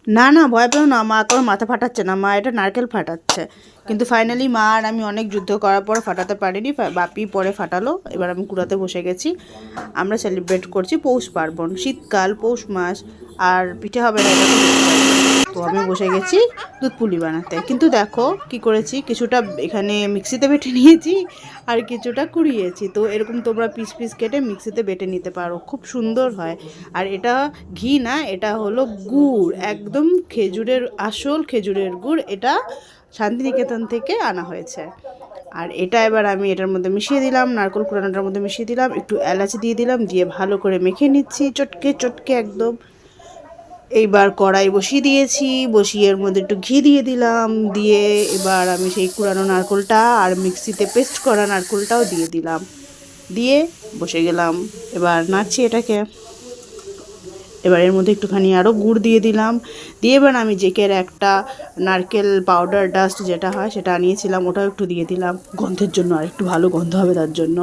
না না, ভয় পেও না, মা কোনো মাথা ফাটাচ্ছে না, মা এটা নারকেল ফাটাচ্ছে। কিন্তু ফাইনালি মা আর আমি অনেক যুদ্ধ করার পর ফাটাতে পারিনি, বাপি পরে ফাটালো। এবার আমি কুড়াতে বসে গেছি। আমরা সেলিব্রেট করছি পৌষ পার্বণ, শীতকাল, পৌষ মাস, আর পিঠে হবে না এটা তো বুঝতে পারছি। তো আমি বসে গেছি দুধ পুলি বানাতে। কিন্তু দেখো কি করেছি, কিছুটা এখানে মিক্সিতে বেটে নিয়েছি আর কিছুটা কুড়িয়েছি। তো এরকম তোমরা পিস পিস কেটে মিক্সিতে বেটে নিতে পারো, খুব সুন্দর হয়। আর এটা ঘি না, এটা হলো গুড়, একদম খেজুরের, আসল খেজুরের গুড়। এটা শান্তিনিকেতন থেকে আনা হয়েছে। আর এটা এবার আমি এটার মধ্যে মিশিয়ে দিলাম, নারকেল কুড়ানোটার মধ্যে মিশিয়ে দিলাম, একটু এলাচ দিয়ে দিলাম, দিয়ে ভালো করে মেখে নিচ্ছি চটকে চটকে একদম। এইবার কড়াই বসিয়ে দিয়েছি, বসিয়ে এর মধ্যে একটু ঘি দিয়ে দিলাম, দিয়ে এবার আমি সেই কুড়ানো নারকেলটা আর মিক্সিতে পেস্ট করা নারকেলটাও দিয়ে দিলাম, দিয়ে বসে গেলাম। এবার নাড়ছি এটাকে। এবার এর মধ্যে একটুখানি আরও গুড় দিয়ে দিলাম, দিয়ে এবার আমি জেকের একটা নারকেল পাউডার ডাস্ট যেটা হয় সেটা আনিয়েছিলাম, ওটাও একটু দিয়ে দিলাম গন্ধের জন্য, আর একটু ভালো গন্ধ হবে তার জন্য।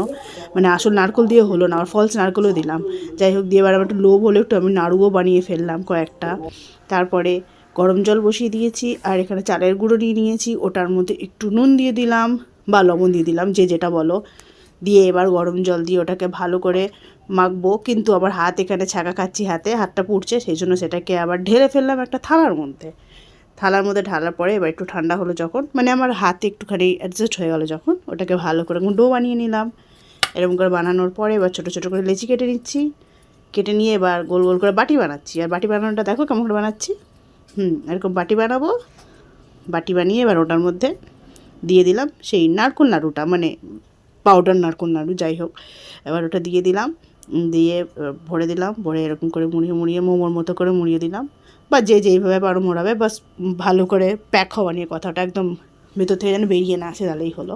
মানে আসল নারকেল দিয়ে হলো না, আর ফলস নারকেলও দিলাম। যাই হোক, দিয়ে এবার আমার একটু লোভ হলে একটু আমি নাড়ুও বানিয়ে ফেললাম কয়েকটা। তারপরে গরম জল বসিয়ে দিয়েছি, আর এখানে চালের গুঁড়ো নিয়ে নিয়েছি, ওটার মধ্যে একটু নুন দিয়ে দিলাম বা লবণ দিয়ে দিলাম, যে যেটা বলো। দিয়ে এবার গরম জল দিয়ে ওটাকে ভালো করে মাখবো। কিন্তু আবার হাত এখানে ছ্যাঁকা খাচ্ছি, হাতটা পুড়ছে, সেই জন্য সেটাকে আবার ঢেলে ফেললাম একটা থালার মধ্যে। থালার মধ্যে ঢালার পরে এবার একটু ঠান্ডা হলো যখন, মানে আমার হাতে একটুখানি অ্যাডজাস্ট হয়ে গেল যখন, ওটাকে ভালো করে ডো বানিয়ে নিলাম। এরকম করে বানানোর পরে এবার ছোটো ছোটো করে লেচি কেটে নিচ্ছি, কেটে নিয়ে এবার গোল গোল করে বাটি বানাচ্ছি। আর বাটি বানানোটা দেখো কেমন করে বানাচ্ছি। এরকম বাটি বানাবো। বাটি বানিয়ে এবার ওটার মধ্যে দিয়ে দিলাম সেই নারকেল নাড়ুটা, মানে পাউডার নারকেল নাড়ু, যাই হোক। এবার ওটা দিয়ে দিলাম, দিয়ে ভরে দিলাম, ভরে এরকম করে মুড়িয়ে মুড়িয়ে মোমোর মতো করে মুড়িয়ে দিলাম, বা যে যেইভাবে পারো মোড়াবে, বাস ভালো করে প্যাক হওয়া নিয়ে কথাটা, একদম ভেতর থেকে যেন বেরিয়ে না আসে, তাহলেই হলো।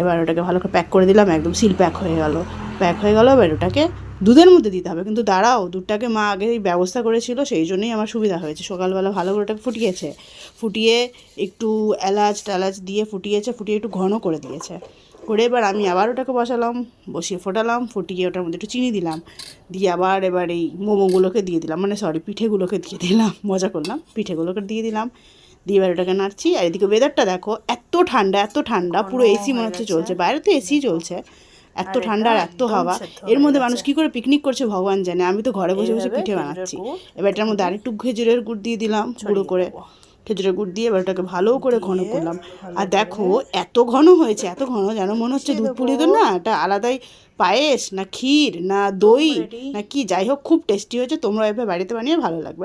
এবার ওটাকে ভালো করে প্যাক করে দিলাম, একদম সিল প্যাক হয়ে গেল। এবার ওটাকে দুধের মধ্যে দিতে হবে। কিন্তু দাঁড়াও, দুধটাকে মা আগেই ব্যবস্থা করেছিল, সেই জন্যই আমার সুবিধা হয়েছে। সকালবেলা ভালো করে ওটাকে ফুটিয়েছে, ফুটিয়ে একটু এলাচ টালাচ দিয়ে ফুটিয়েছে, ফুটিয়ে একটু ঘন করে দিয়েছে। করে এবার আমি আবার ওটাকে বসালাম, বসিয়ে ফোটালাম, ফুটিয়ে ওটার মধ্যে একটু চিনি দিলাম, দিয়ে আবার এবার এই মোমোগুলোকে দিয়ে দিলাম, মানে সরি পিঠেগুলোকে দিয়ে দিলাম, মজা করলাম, পিঠেগুলোকে দিয়ে দিলাম। দিয়ে এবার ওটাকে নাড়ছি। আর এদিকে ওয়েদারটা দেখো, এত ঠান্ডা এত ঠান্ডা, পুরো এসি মনে হচ্ছে চলছে, বাইরে তো এসি চলছে, এত ঠান্ডা আর এত হাওয়া। এর মধ্যে মানুষ কী করে পিকনিক করছে ভগবান জানে, আমি তো ঘরে বসে বসে পিঠে বানাচ্ছি। এবার এটার মধ্যে আরেকটু খেজুরের গুড় দিয়ে দিলাম, গুঁড়ো করে খেজুরের গুড় দিয়ে এবার ওটাকে ভালো করে ঘন করলাম। আর দেখো এত ঘন হয়েছে, এত ঘন যেন মনে হচ্ছে দুধ পুলি তো না, এটা আলাদাই পায়েস না ক্ষীর না দই না কি, যাই হোক খুব টেস্টি হয়েছে। তোমরা এভাবে বাড়িতে বানিয়ে ভালো লাগবে।